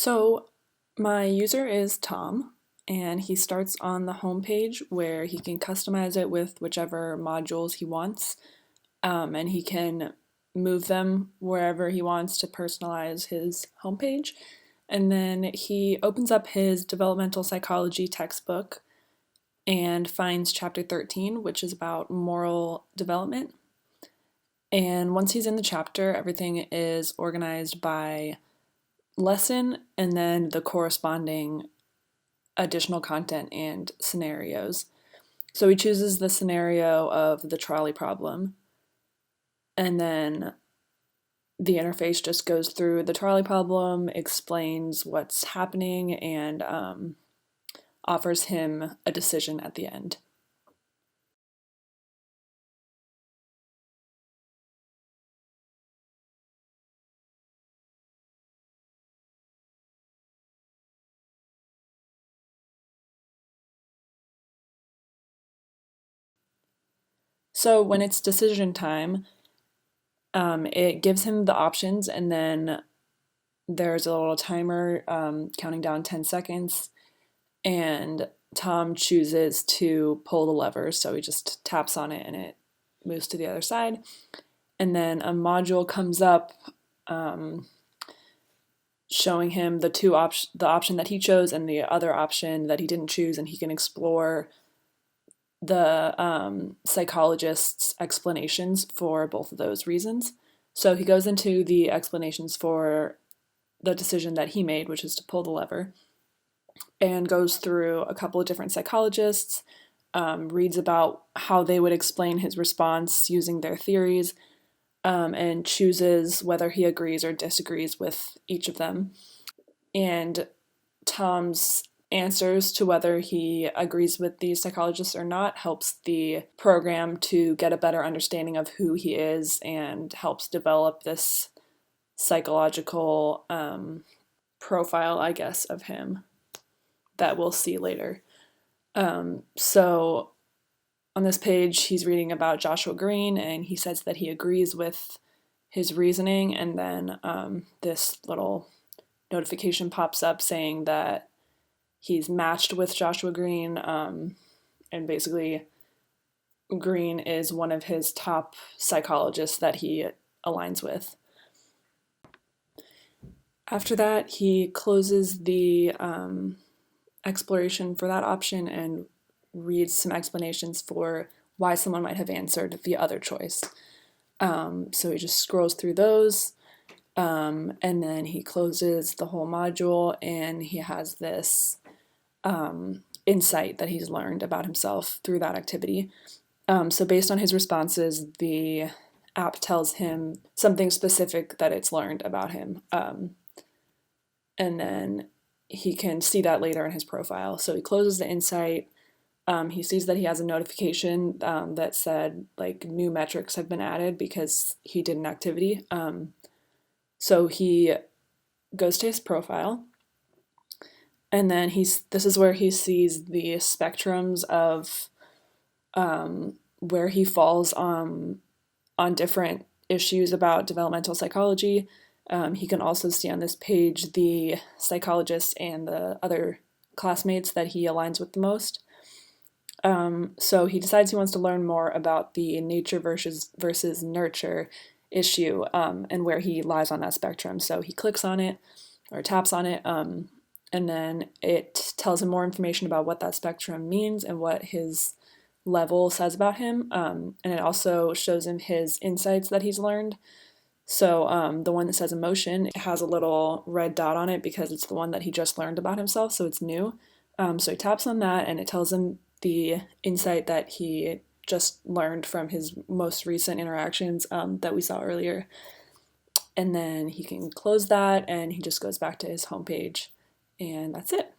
So my user is Tom, and he starts on the home page where he can customize it with whichever modules he wants, and he can move them wherever he wants to personalize his homepage. And then he opens up his developmental psychology textbook and finds chapter 13, which is about moral development. And once he's in the chapter, everything is organized by lesson and then the corresponding additional content and scenarios. So he chooses the scenario of the trolley problem, and then the interface just goes through the trolley problem, explains what's happening, and offers him a decision at the end. So when it's decision time, it gives him the options, and then there's a little timer counting down 10 seconds, and Tom chooses to pull the lever, so he just taps on it and it moves to the other side. And then a module comes up um, showing him the option that he chose and the other option that he didn't choose, and he can explore the psychologist's explanations for both of those reasons. So he goes into the explanations for the decision that he made, which is to pull the lever, and goes through a couple of different psychologists, reads about how they would explain his response using their theories, and chooses whether he agrees or disagrees with each of them. And Tom's answers to whether he agrees with these psychologists or not helps the program to get a better understanding of who he is and helps develop this psychological profile, I guess, of him that we'll see later. So on this page, he's reading about Joshua Green, and he says that he agrees with his reasoning, and then this little notification pops up saying that he's matched with Joshua Green, and basically Green is one of his top psychologists that he aligns with. After that, he closes the exploration for that option and reads some explanations for why someone might have answered the other choice. So he just scrolls through those, and then he closes the whole module, and he has this insight that he's learned about himself through that activity. So based on his responses, the app tells him something specific that it's learned about him. And then he can see that later in his profile. So he closes the insight. He sees that he has a notification that said like new metrics have been added because he did an activity. So he goes to his profile, and then this is where he sees the spectrums of where he falls on different issues about developmental psychology. He can also see on this page the psychologists and the other classmates that he aligns with the most. So he decides he wants to learn more about the nature versus nurture issue, and where he lies on that spectrum. So he clicks on it or taps on it, and then it tells him more information about what that spectrum means and what his level says about him. And it also shows him his insights that he's learned. So the one that says emotion, it has a little red dot on it because it's the one that he just learned about himself, so it's new. So he taps on that, and it tells him the insight that he just learned from his most recent interactions that we saw earlier. And then he can close that, and he just goes back to his homepage, and that's it.